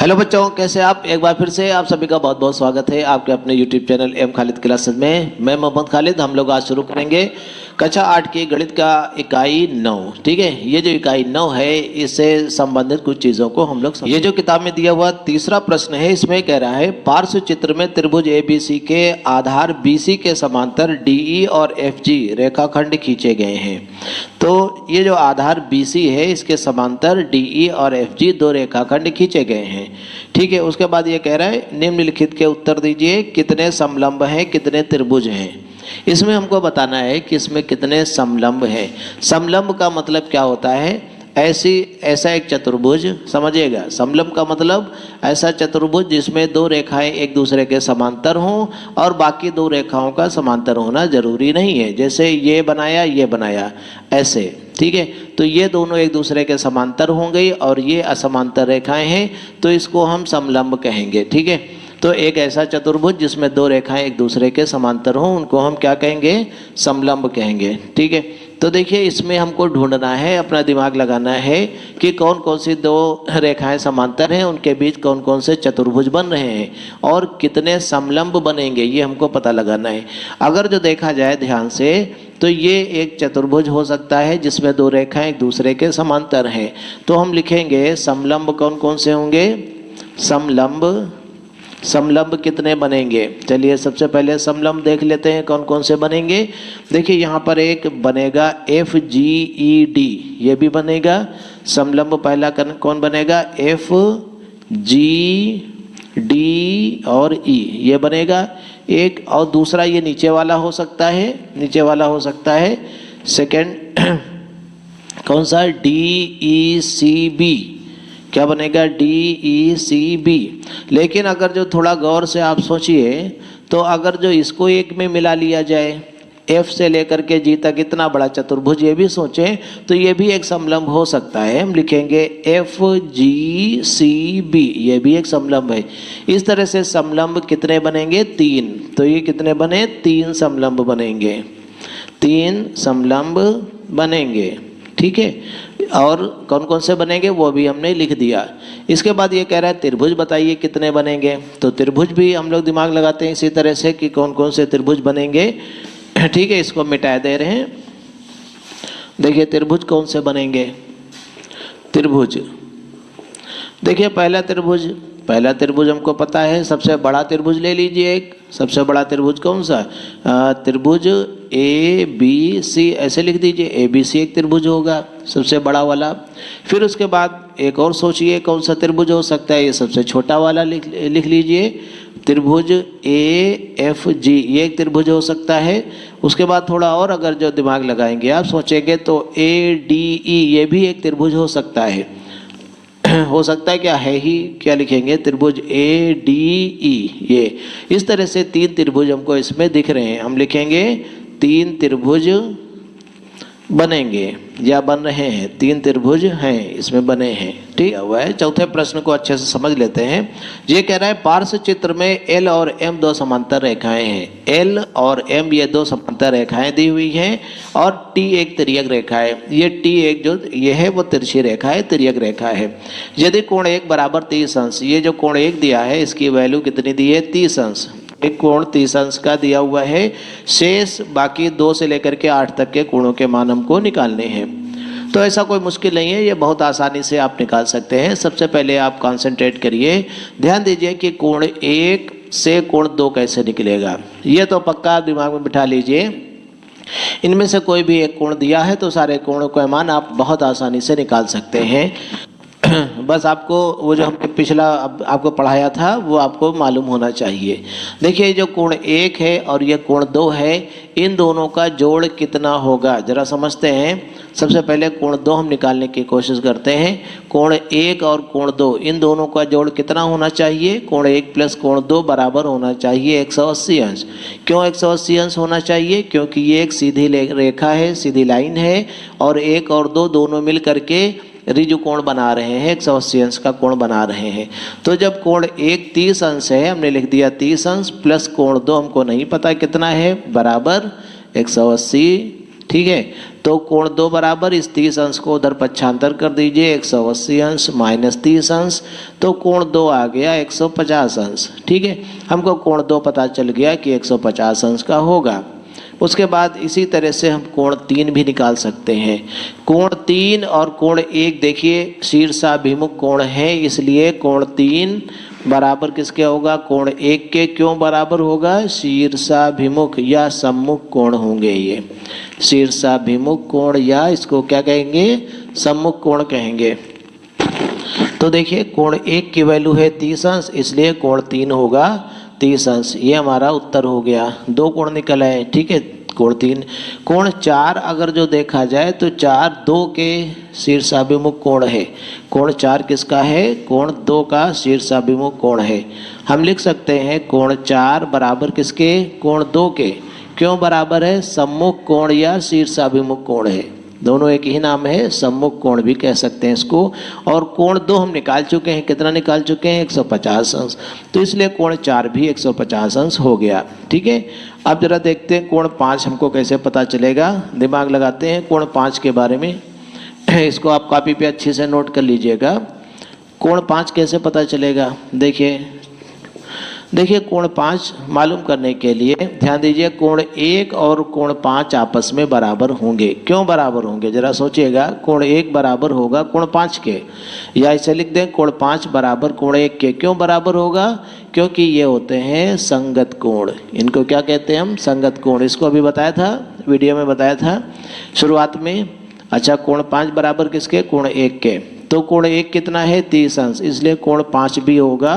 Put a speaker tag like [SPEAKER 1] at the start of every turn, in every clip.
[SPEAKER 1] Hello बच्चों, कैसे आप? एक बार फिर से आप सभी का बहुत बहुत स्वागत है आपके अपने YouTube channel M Khalid classes में। मैं मोहम्मद खालिद। हम लोग आज शुरू करेंगे कक्षा 8 की गणित का इकाई 9। ठीक है, ये जो इकाई 9 है इससे संबंधित कुछ चीज़ों को हम लोग ये जो किताब में दिया हुआ तीसरा प्रश्न है, इसमें कह रहा है पार्श्व चित्र में त्रिभुज ABC के आधार BC के समांतर DE और FG रेखाखंड खींचे गए हैं। तो ये जो आधार BC है इसके समांतर DE और FG दो रेखाखंड खींचे गए हैं। ठीक है, उसके बाद ये कह रहा है निम्नलिखित के उत्तर दीजिए, कितने समलंब हैं, कितने त्रिभुज हैं। इसमें हमको बताना है कि इसमें कितने समलंब हैं। समलंब का मतलब क्या होता है? ऐसा एक चतुर्भुज, समझिएगा। समलंब का मतलब ऐसा चतुर्भुज जिसमें दो रेखाएं एक दूसरे के समांतर हों और बाकी दो रेखाओं का समांतर होना जरूरी नहीं है। जैसे ये बनाया ऐसे, ठीक है, तो ये दोनों एक दूसरे के समांतर होंगे और ये असमांतर रेखाएं हैं, तो इसको हम समलंब कहेंगे। ठीक है, तो एक ऐसा चतुर्भुज जिसमें दो रेखाएं एक दूसरे के समांतर हों उनको हम क्या कहेंगे? समलंब कहेंगे। ठीक है, तो देखिए इसमें हमको ढूंढना है, अपना दिमाग लगाना है कि कौन कौन सी दो रेखाएं समांतर हैं, उनके बीच कौन कौन से चतुर्भुज बन रहे हैं और कितने समलंब बनेंगे, ये हमको पता लगाना है। अगर जो देखा जाए ध्यान से तो ये एक चतुर्भुज हो सकता है जिसमें दो रेखाएं एक दूसरे के समांतर हैं। तो हम लिखेंगे समलंब कौन कौन से होंगे। समलंब कितने बनेंगे? चलिए सबसे पहले समलंब देख लेते हैं कौन कौन से बनेंगे। देखिए यहाँ पर एक बनेगा FGED, ये भी बनेगा समलंब। पहला कौन बनेगा? FGD और E, ये बनेगा एक। और दूसरा ये नीचे वाला हो सकता है, सेकंड कौन सा? DECB, क्या बनेगा? DECB। लेकिन अगर जो थोड़ा गौर से आप सोचिए तो अगर जो इसको एक में मिला लिया जाए, F से लेकर के G तक इतना बड़ा चतुर्भुज ये भी सोचें तो ये भी एक समलंब हो सकता है। हम लिखेंगे FGCB, ये भी एक समलंब है। इस तरह से समलंब कितने बनेंगे? 3। तो ये कितने बने? 3 समलंब बनेंगे, 3 समलंब बनेंगे। ठीक है, और कौन कौन से बनेंगे वो भी हमने लिख दिया। इसके बाद ये कह रहा है त्रिभुज बताइए कितने बनेंगे। तो त्रिभुज भी हम लोग दिमाग लगाते हैं इसी तरह से कि कौन कौन से त्रिभुज बनेंगे। ठीक है, इसको मिटा दे रहे हैं। देखिए त्रिभुज कौन से बनेंगे। त्रिभुज देखिए पहला त्रिभुज हमको पता है, सबसे बड़ा त्रिभुज ले लीजिए एक। सबसे बड़ा त्रिभुज कौन सा? त्रिभुज ABC, ऐसे लिख दीजिए। ABC एक त्रिभुज होगा, सबसे बड़ा वाला। फिर उसके बाद एक और सोचिए कौन सा त्रिभुज हो सकता है। ये सबसे छोटा वाला लिख लीजिए, त्रिभुज AFG, ये एक त्रिभुज हो सकता है। उसके बाद थोड़ा और अगर जो दिमाग लगाएंगे आप सोचेंगे तो ADE, ये भी एक त्रिभुज हो सकता है। हो सकता है क्या है ही, क्या लिखेंगे? त्रिभुज ADE। ये इस तरह से 3 त्रिभुज हमको इसमें दिख रहे हैं। हम लिखेंगे 3 त्रिभुज बनेंगे या बन रहे हैं, 3 त्रिभुज हैं इसमें बने हैं। ठीक हुआ है। चौथे प्रश्न को अच्छे से समझ लेते हैं। ये कह रहा है पार्श्व चित्र में L और M दो समांतर रेखाएं हैं। L और M ये दो समांतर रेखाएं दी हुई हैं और T एक तिर्यक रेखा है। ये T एक जो ये है वो तिरछी रेखा है, तिर्यक रेखा है। यदि कोण 1 बराबर 30 अंश, ये जो कोण 1 दिया है इसकी वैल्यू कितनी दी है? 30 अंश। एक कोण 30 अंश का दिया हुआ है। शेष बाकी 2 से लेकर के 8 तक के कोणों के मान हमको निकालने हैं। तो ऐसा कोई मुश्किल नहीं है, ये बहुत आसानी से आप निकाल सकते हैं। सबसे पहले आप कंसंट्रेट करिए, ध्यान दीजिए कि कोण 1 से कोण 2 कैसे निकलेगा। ये तो पक्का दिमाग में बिठा लीजिए। इनमें से कोई भी एक कोण दिया है तो सारे कोणों का मान आप बहुत आसानी से निकाल सकते हैं। बस आपको वो जो हमने पिछला आपको पढ़ाया था वो आपको मालूम होना चाहिए। देखिए जो कोण 1 है और ये कोण 2 है, इन दोनों का जोड़ कितना होगा जरा समझते हैं। सबसे पहले कोण 2 हम निकालने की कोशिश करते हैं। कोण 1 और कोण 2 इन दोनों का जोड़ कितना होना चाहिए? कोण 1 प्लस कोण 2 बराबर होना चाहिए 180 अंश। क्यों 180 अंश होना चाहिए? क्योंकि ये एक सीधी रेखा है, सीधी लाइन है और 1 और 2 दोनों मिल करके ऋजु कोण बना रहे हैं, 180 अंश का कोण बना रहे हैं। तो जब कोण 1 30 अंश है, हमने लिख दिया 30 अंश प्लस कोण 2 हमको नहीं पता कितना है, बराबर 180 ठीक है। तो कोण 2 बराबर इस 30 अंश को उधर पक्षांतर कर दीजिए, 180 अंश माइनस 30 अंश, तो कोण 2 आ गया 150 अंश। ठीक है, हमको कोण 2 पता चल गया कि 150 अंश का होगा। उसके बाद इसी तरह से हम कोण 3 भी निकाल सकते हैं। कोण 3 और कोण 1 देखिए शीर्षाभिमुख कोण है, इसलिए कोण 3 बराबर किसके होगा, कोण 1 के। क्यों बराबर होगा, शीर्षाभिमुख या सम्मुख कोण होंगे ये, शीर्षाभिमुख कोण या इसको क्या कहेंगे, सम्मुख कोण कहेंगे। तो देखिए कोण 1 की वैल्यू है 30 अंश, इसलिए कोण 3 होगा 30 अंश। ये हमारा उत्तर हो गया। 2 कोण निकल आए। ठीक है, कोण 3। कोण 4 अगर जो देखा जाए तो 4 2 के शीर्षाभिमुख कोण है। कोण 4 किसका है, कोण 2 का शीर्षाभिमुख कोण है। हम लिख सकते हैं कोण 4 बराबर किसके, कोण 2 के। क्यों बराबर है, सम्मुख कोण या शीर्षाभिमुख कोण है, दोनों एक ही नाम है, सम्मुख कोण भी कह सकते हैं इसको। और कोण 2 हम निकाल चुके हैं, कितना निकाल चुके हैं, 150 अंश, तो इसलिए कोण 4 भी 150 अंश हो गया। ठीक है, अब जरा देखते हैं कोण 5 हमको कैसे पता चलेगा, दिमाग लगाते हैं कोण 5 के बारे में। इसको आप कॉपी पे अच्छे से नोट कर लीजिएगा। कोण 5 कैसे पता चलेगा, देखिए कोण 5 मालूम करने के लिए ध्यान दीजिए, कोण 1 और कोण 5 आपस में बराबर होंगे। क्यों बराबर होंगे, जरा सोचिएगा। कोण 1 बराबर होगा कोण 5 के, या इसे लिख दें कोण 5 बराबर कोण 1 के। क्यों बराबर होगा, क्योंकि ये होते हैं संगत कोण। इनको क्या कहते हैं हम, संगत कोण। इसको अभी बताया था, वीडियो में बताया था शुरुआत में। अच्छा, कोण 5 बराबर किसके, कोण 1 के। तो कोण 1 कितना है, 30 अंश, इसलिए कोण 5 भी होगा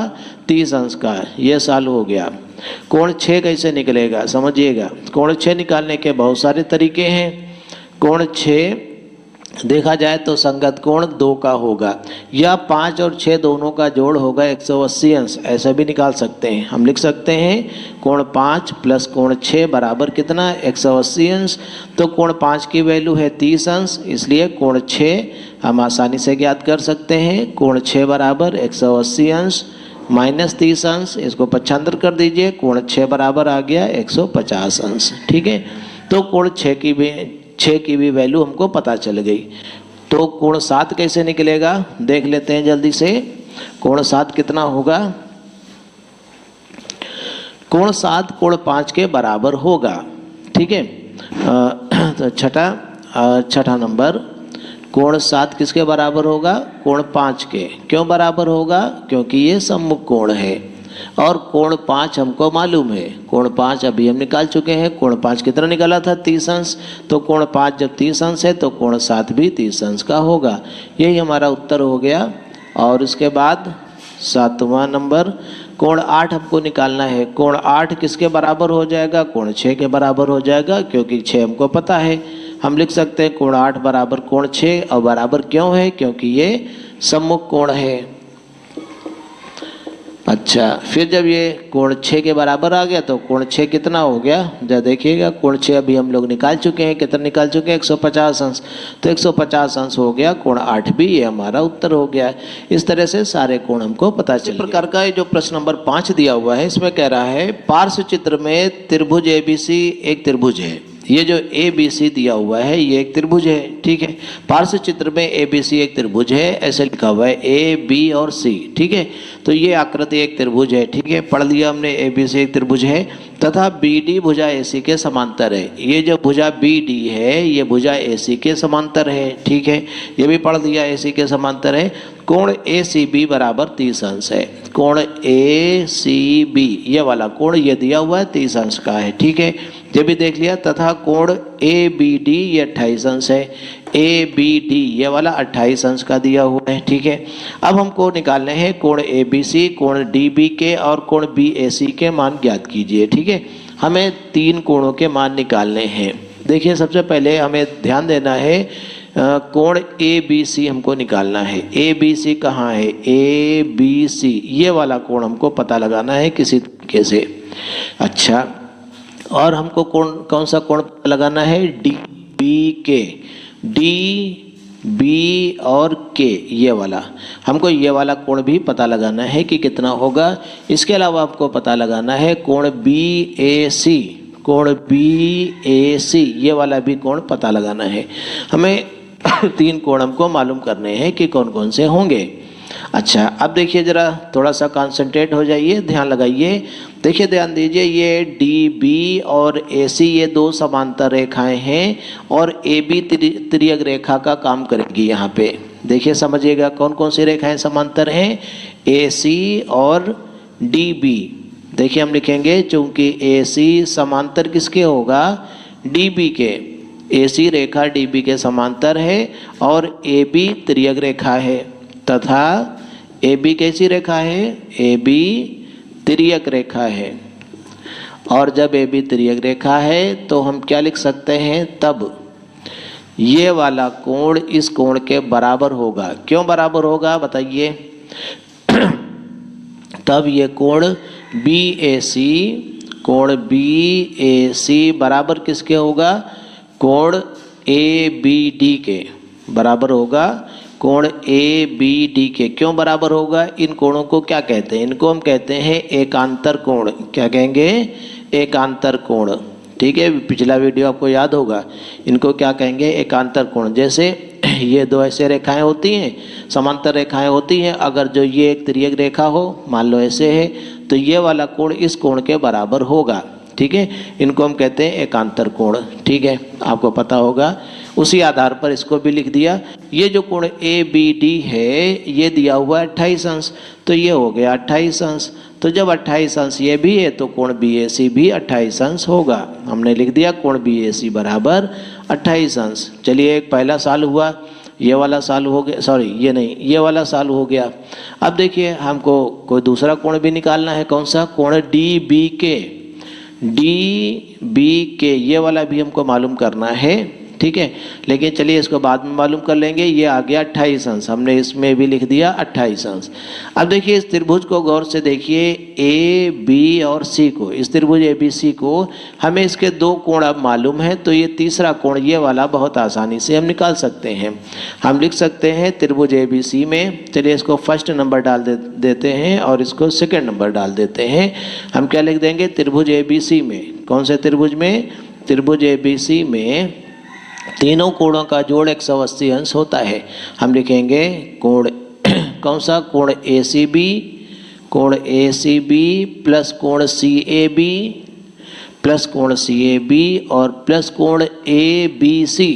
[SPEAKER 1] 30 अंश का। ये साल हो गया। कोण 6 कैसे निकलेगा, समझिएगा। कोण 6 निकालने के बहुत सारे तरीके हैं। कोण 6 देखा जाए तो संगत कोण 2 का होगा, या 5 और 6 दोनों का जोड़ होगा 180 अंश, ऐसा भी निकाल सकते हैं। हम लिख सकते हैं कोण 5 प्लस कोण 6 बराबर कितना, 180 अंश। तो कोण 5 की वैल्यू है 30 अंश, इसलिए कोण 6 हम आसानी से ज्ञात कर सकते हैं। कोण 6 बराबर 180 अंश माइनस 30 अंश, इसको पक्षांतर कर दीजिए, कोण 6 बराबर आ गया 150 अंश। ठीक है, तो कोण 6 की भी वैल्यू हमको पता चल गई। तो कोण 7 कैसे निकलेगा, देख लेते हैं जल्दी से। कोण 7 कितना होगा, कोण 7 कोण 5 के बराबर होगा। ठीक है, तो छठा नंबर, कोण 7 किसके बराबर होगा, कोण 5 के। क्यों बराबर होगा, क्योंकि ये सम्मुख कोण है। और कोण 5 हमको मालूम है, कोण 5 अभी हम निकाल चुके हैं। कोण 5 कितना निकाला था, 30 अंश। तो कोण 5 जब 30 अंश है तो कोण 7 भी 30 अंश का होगा। यही हमारा उत्तर हो गया। और इसके बाद 7वां नंबर, कोण 8 हमको निकालना है। कोण 8 किसके बराबर हो जाएगा, कोण 6 के बराबर हो जाएगा, क्योंकि 6 हमको पता है। हम लिख सकते हैं कोण 8 बराबर कोण 6, और बराबर क्यों है, क्योंकि ये सम्मुख कोण है। अच्छा, फिर जब ये कोण 6 के बराबर आ गया तो कोण 6 कितना हो गया, जरा देखिएगा। कोण 6 अभी हम लोग निकाल चुके हैं, कितना निकाल चुके हैं, 150 अंश। तो 150 अंश हो गया, कोण 8 भी, ये हमारा उत्तर हो गया। इस तरह से सारे कोण हमको पता चल। इस प्रकार का जो प्रश्न नंबर 5 दिया हुआ है, इसमें कह रहा है पार्श्व चित्र में त्रिभुज ABC एक त्रिभुज है। ये जो ABC दिया हुआ है ये एक त्रिभुज है। ठीक है, पार्श्व चित्र में ABC एक त्रिभुज है, ऐसे लिखा हुआ है A, B और C। ठीक है, तो ये आकृति एक त्रिभुज है। ठीक है, पढ़ लिया हमने, ABC एक त्रिभुज है तथा BD भुजा AC के समांतर है। ये जो भुजा BD है ये भुजा AC के समांतर है। ठीक है, ये भी पढ़ लिया, AC के समांतर है। कोण ACB बराबर 30 अंश है। कोण ACB ये वाला कोण ये दिया हुआ है 30 अंश का है। ठीक है, ये भी देख लिया। तथा कोण ABD ये 28 अंश है। ABD ये वाला 28 अंश का दिया हुआ है। ठीक है, अब हमको निकालने हैं कोण ABC, कोण DB के और कोण BAC के मान ज्ञात कीजिए। ठीक है, हमें 3 कोणों के मान निकालने हैं। देखिए, सबसे पहले हमें ध्यान देना है, कोण ABC हमको निकालना है। ABC कहाँ है, ABC ये वाला कोण हमको पता लगाना है किसी तरीके से। अच्छा, और हमको कौन सा कोण पता लगाना है, DBK, DB और K ये वाला। हमको ये वाला कोण भी पता लगाना है कि कितना होगा। इसके अलावा आपको पता लगाना है कोण BAC, कोण BAC, ये वाला भी कोण पता लगाना है हमें। 3 कोण हमको मालूम करने हैं कि कौन कौन से होंगे। अच्छा, अब देखिए ज़रा थोड़ा सा कंसंट्रेट हो जाइए, ध्यान लगाइए। देखिए, ध्यान दीजिए, ये DB और AC ये 2 समांतर रेखाएं हैं और AB तिर्यक रेखा का काम करेगी यहाँ पे। देखिए, समझिएगा कौन कौन सी रेखाएं समांतर हैं, AC और DB। देखिए, हम लिखेंगे चूंकि AC समांतर किसके होगा, DB के। AC रेखा DB के समांतर है और AB तिर्यक रेखा है, तथा AB कैसी रेखा है, AB तिर्यक रेखा है। और जब AB तिर्यक रेखा है तो हम क्या लिख सकते हैं, तब ये वाला कोण इस कोण के बराबर होगा। क्यों बराबर होगा बताइए? तब ये कोण BAC बराबर किसके होगा, कोण ABD के बराबर होगा, कोण ABD के। क्यों बराबर होगा? इन कोणों को क्या कहते हैं, इनको हम कहते हैं एकांतर कोण। क्या कहेंगे, एकांतर कोण। ठीक है, पिछला वीडियो आपको याद होगा, इनको क्या कहेंगे, एकांतर कोण। जैसे ये 2 ऐसे रेखाएं होती हैं, समांतर रेखाएं होती हैं, अगर जो ये एक तिर्यक रेखा हो, मान लो ऐसे है, तो ये वाला कोण इस कोण के बराबर होगा। ठीक है, इनको हम कहते हैं एकांतर कोण। ठीक है, आपको पता होगा। उसी आधार पर इसको भी लिख दिया। ये जो कोण ABD है ये दिया हुआ है 28 अंश, तो ये हो गया 28 अंश। तो जब 28 अंश ये भी है तो कोण BAC भी 28 अंश होगा। हमने लिख दिया कोण BAC बराबर 28 अंश। चलिए, एक पहला साल हुआ, ये वाला साल हो गया, सॉरी ये नहीं, ये वाला साल हो गया। अब देखिए, हमको कोई दूसरा कोण भी निकालना है। कौन सा? कोण DBK, ये वाला भी हमको मालूम करना है। ठीक है, लेकिन चलिए इसको बाद में मालूम कर लेंगे। ये आ गया 28 अंश, हमने इसमें भी लिख दिया 28 अंश। अब देखिए, इस त्रिभुज को गौर से देखिए, AB और C को, इस त्रिभुज ABC को हमें इसके 2 कोण अब मालूम है, तो ये तीसरा कोण ये वाला बहुत आसानी से हम निकाल सकते हैं। हम लिख सकते हैं त्रिभुज ABC में, चलिए इसको फर्स्ट नंबर डाल देते हैं और इसको सेकेंड नंबर डाल देते हैं। हम क्या लिख देंगे, त्रिभुज ABC में, कौन से त्रिभुज में, त्रिभुज ABC में तीनों कोणों का जोड़ 180 अंश होता है। हम लिखेंगे कोण कौन सा, कोण ACB प्लस कोण CAB प्लस कोण CAB और प्लस कोण ABC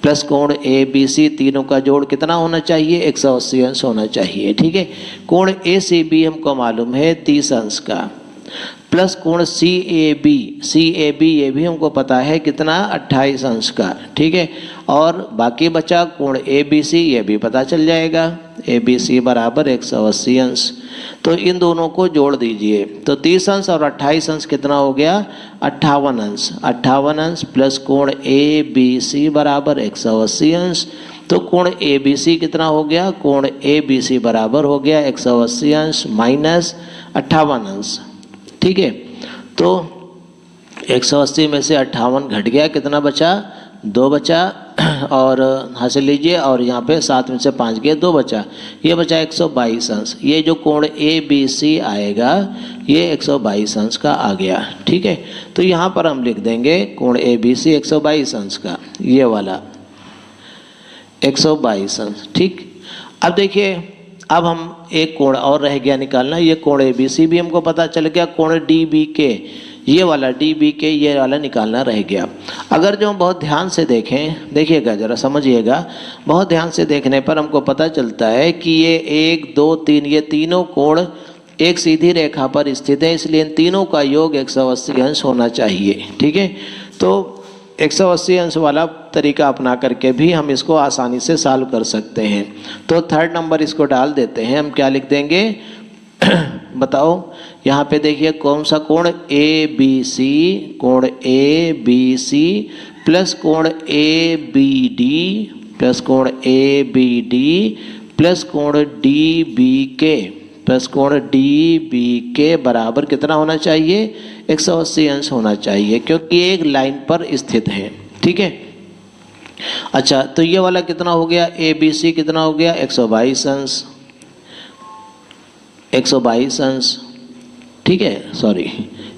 [SPEAKER 1] प्लस कोण ABC, तीनों का जोड़ कितना होना चाहिए, 180 अंश होना चाहिए। ठीक है, कोण ACB हमको मालूम है 30 अंश का, प्लस कोण CAB ये भी हमको पता है कितना, 28 अंश का। ठीक है, और बाकी बचा कोण ABC, ये भी पता चल जाएगा, ABC बराबर 180 अंश। तो इन दोनों को जोड़ दीजिए, तो 30 अंश और 28 अंश कितना हो गया, 58 अंश। 58 अंश प्लस कोण ABC बराबर 180 अंश, तो कोण ABC कितना हो गया, कोण ABC बराबर हो गया 180 अंश माइनस 58 अंश। ठीक है, तो 180 में से 58 घट गया, कितना बचा, 2 बचा, और हासिल लीजिए, और यहाँ पे 7 में से 5 गया, 2 बचा, ये बचा 122 अंश। ये जो कोण ABC आएगा ये 122 अंश का आ गया। ठीक है, तो यहाँ पर हम लिख देंगे कोण ABC 122 अंश का, ये वाला 122 अंश। ठीक, अब देखिए, अब हम एक कोण और रह गया निकालना, ये कोण ABC भी हमको पता चल गया, कोण DBK, ये वाला DBK, ये वाला निकालना रह गया। अगर जो हम बहुत ध्यान से देखें, देखिएगा ज़रा समझिएगा, बहुत ध्यान से देखने पर हमको पता चलता है कि ये 1 2 3 ये तीनों कोण एक सीधी रेखा पर स्थित है, इसलिए इन तीनों का योग 180 अंश होना चाहिए। ठीक है, तो 180 अंश वाला तरीका अपना करके भी हम इसको आसानी से सॉल्व कर सकते हैं। तो थर्ड नंबर इसको डाल देते हैं, हम क्या लिख देंगे बताओ, यहाँ पे देखिए कौन सा कोण ABC, कोण ABC प्लस कोण ABD प्लस कोण ABD प्लस कोण DBK प्लस कोण DBK बराबर कितना होना चाहिए, 180 अंश होना चाहिए, क्योंकि एक लाइन पर स्थित है। ठीक है, अच्छा, तो ये वाला कितना हो गया, ABC कितना हो गया, 122 अंश, 122 अंश। ठीक है, सॉरी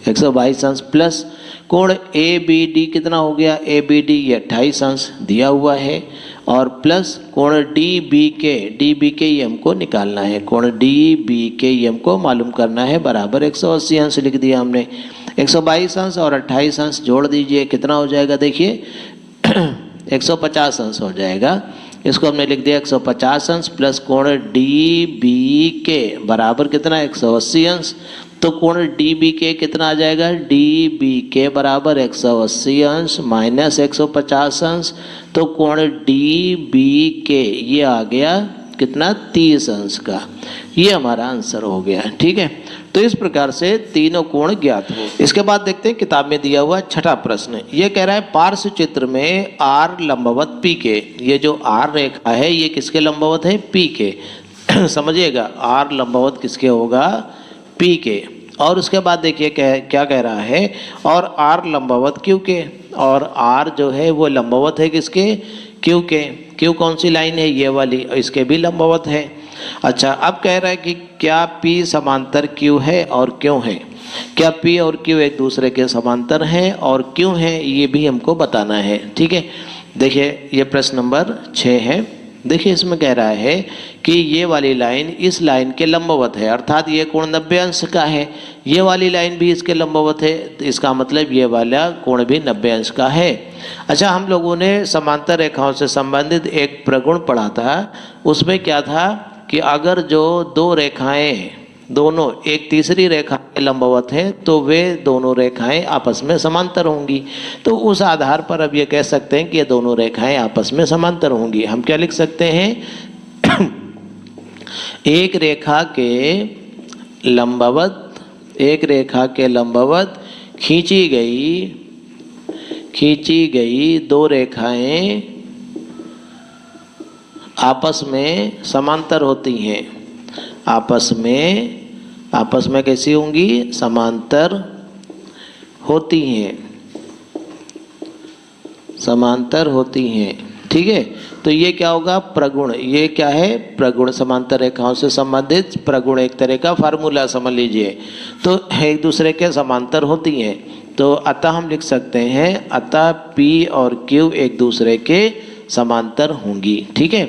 [SPEAKER 1] 122 अंश प्लस कोण ए बी डी कितना हो गया, ए बी डी ये 28 अंश दिया हुआ है, और प्लस कोण डी बी के ये हमको निकालना है, कोण डी बी के ये हमको मालूम करना है, बराबर 180 अंश लिख दिया हमने। 122 अंश और 28 अंश जोड़ दीजिए, कितना हो जाएगा देखिए 150 अंश हो जाएगा। इसको हमने लिख दिया 150 अंश प्लस कोण डी बी के बराबर कितना 180 अंश। तो कोण डी बी के कितना आ जाएगा, डी बी के बराबर 180 अंश माइनस 150 अंश। तो कोण डी बी के ये आ गया कितना 30 अंश का, ये हमारा आंसर हो गया। ठीक है, तो इस प्रकार से तीनों कोण ज्ञात हो। इसके बाद देखते हैं किताब में दिया हुआ छठा प्रश्न। ये कह रहा है पार्श्व चित्र में आर लंबवत पी के, ये जो आर रेखा है ये किसके लंबवत है, पी के समझिएगा, आर लंबवत किसके होगा, पी के। और उसके बाद देखिए क्या कह रहा है, और आर लंबवत क्यू के, और आर जो है वो लंबवत है किसके, क्यू के। क्यू कौन सी लाइन है, ये वाली, इसके भी लंबवत है। अच्छा, अब कह रहा है कि क्या पी समांतर क्यू है और क्यों है, क्या पी और क्यू एक दूसरे के समांतर हैं और क्यों है, ये भी हमको बताना है। ठीक है, देखिए ये प्रश्न नंबर 6 है। देखिए इसमें कह रहा है कि ये वाली लाइन इस लाइन के लंबवत है, अर्थात ये कोण 90 अंश का है, ये वाली लाइन भी इसके लंबवत है, तो इसका मतलब ये वाला कोण भी 90 अंश का है। अच्छा, हम लोगों ने समांतर रेखाओं से संबंधित एक प्रगुण पढ़ा था, उसमें क्या था कि अगर जो दो रेखाएं दोनों एक तीसरी रेखा के लंबवत है तो वे दोनों रेखाएं आपस में समांतर होंगी। तो उस आधार पर अब ये कह सकते हैं कि ये दोनों रेखाएं आपस में समांतर होंगी। हम क्या लिख सकते हैं एक रेखा के लंबवत खींची गई दो रेखाएं आपस में समांतर होती हैं, आपस में कैसी होंगी, समांतर होती हैं। ठीक है, तो ये क्या होगा, प्रगुण। ये क्या है, प्रगुण, समांतर रेखाओं से संबंधित प्रगुण, एक तरह का फार्मूला समझ लीजिए। तो एक दूसरे के समांतर होती हैं, तो अतः हम लिख सकते हैं अतः P और Q एक दूसरे के समांतर होंगी। ठीक है,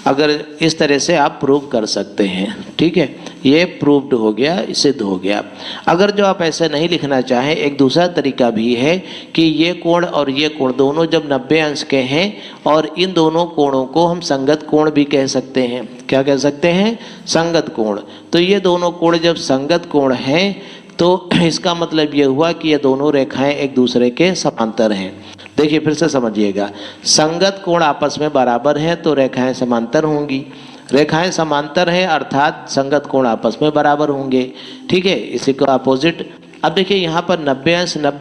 [SPEAKER 1] अगर इस तरह से आप प्रूव कर सकते हैं। ठीक है, ये प्रूव्ड हो गया, सिद्ध हो गया। अगर जो आप ऐसे नहीं लिखना चाहें, एक दूसरा तरीका भी है कि ये कोण और ये कोण दोनों जब 90 अंश के हैं और इन दोनों कोणों को हम संगत कोण भी कह सकते हैं। क्या कह सकते हैं, संगत कोण। तो ये दोनों कोण जब संगत कोण हैं तो इसका मतलब ये हुआ कि ये दोनों रेखाएं एक दूसरे के समांतर हैं। देखिए फिर से समझिएगा, संगत कोण आपस में बराबर हैं तो रेखाएं समांतर होंगी, रेखाएं समांतर हैं अर्थात संगत कोण आपस में बराबर होंगे। ठीक है, इसी को अपोजिट। अब देखिए यहाँ पर 90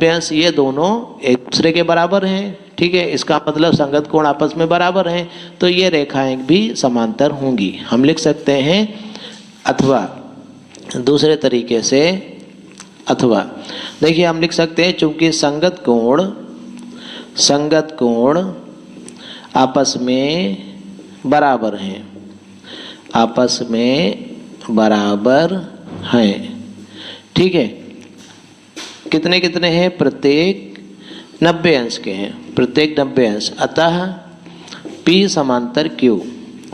[SPEAKER 1] अंश ये दोनों एक दूसरे के बराबर हैं। ठीक है, इसका मतलब संगत कोण आपस में बराबर हैं, तो ये रेखाएं भी समांतर होंगी। हम लिख सकते हैं अथवा, दूसरे तरीके से अथवा। देखिए हम लिख सकते हैं चूंकि संगत कोण आपस में बराबर हैं, ठीक है, कितने कितने हैं, प्रत्येक 90 अंश के हैं, प्रत्येक 90 अंश। अतः P समांतर Q,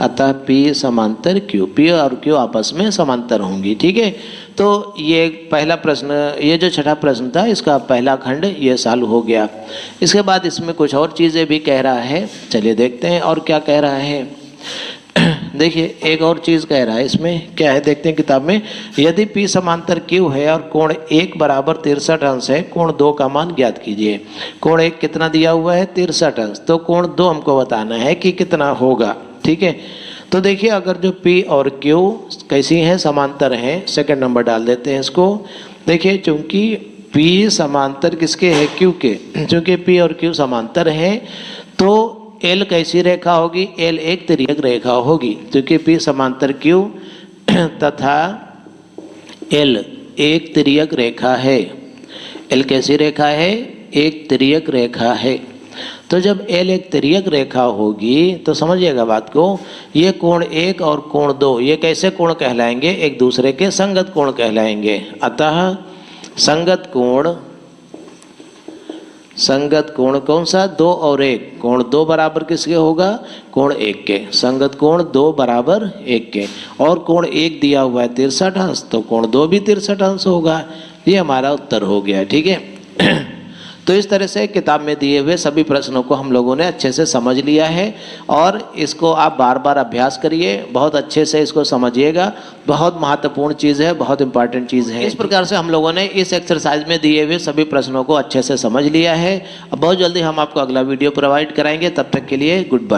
[SPEAKER 1] अतः P समांतर Q, P और Q आपस में समांतर होंगी। ठीक है, तो ये पहला प्रश्न, ये जो छठा प्रश्न था इसका पहला खंड ये सॉल्व हो गया। इसके बाद इसमें कुछ और चीज़ें भी कह रहा है, चलिए देखते हैं और क्या कह रहा है। देखिए एक और चीज़ कह रहा है, इसमें क्या है देखते हैं किताब में। यदि P समांतर Q है और कोण 1 बराबर 63 अंश है, कोण 2 का मान ज्ञात कीजिए। कोण 1 कितना दिया हुआ है, 63 अंश, तो कोण 2 हमको बताना है कि कितना होगा। ठीक है, तो देखिए अगर जो P और Q कैसी हैं, समांतर हैं, सेकंड नंबर डाल देते हैं इसको। देखिए चूंकि P समांतर किसके है, Q के, चूंकि P और Q समांतर हैं तो L कैसी रेखा होगी, L एक तिर्यक रेखा होगी, क्योंकि P समांतर Q तथा L एक तिर्यक रेखा है। L कैसी रेखा है, एक तिर्यक रेखा है। तो जब L एक तिर्यक रेखा होगी तो समझिएगा बात को, ये कोण 1 और कोण 2 ये कैसे कोण कहलाएंगे, एक दूसरे के संगत कोण कहलाएंगे। अतः संगत कोण संगत कोण कौन सा? 2 और 1। कोण 2 बराबर किसके होगा? कोण 1 के। संगत कोण 2 बराबर 1 के। और कोण 1 दिया हुआ है 63 अंश, तो कोण 2 भी 63 अंश होगा। ये हमारा उत्तर हो गया। ठीक है। तो इस तरह से किताब में दिए हुए सभी प्रश्नों को हम लोगों ने अच्छे से समझ लिया है और इसको आप बार बार अभ्यास करिए, बहुत अच्छे से इसको समझिएगा। बहुत महत्वपूर्ण चीज़ है, बहुत इंपॉर्टेंट चीज़ है। इस प्रकार से हम लोगों ने इस एक्सरसाइज में दिए हुए सभी प्रश्नों को अच्छे से समझ लिया है। अब बहुत जल्दी हम आपको अगला वीडियो प्रोवाइड कराएंगे। तब तक के लिए गुड बाय।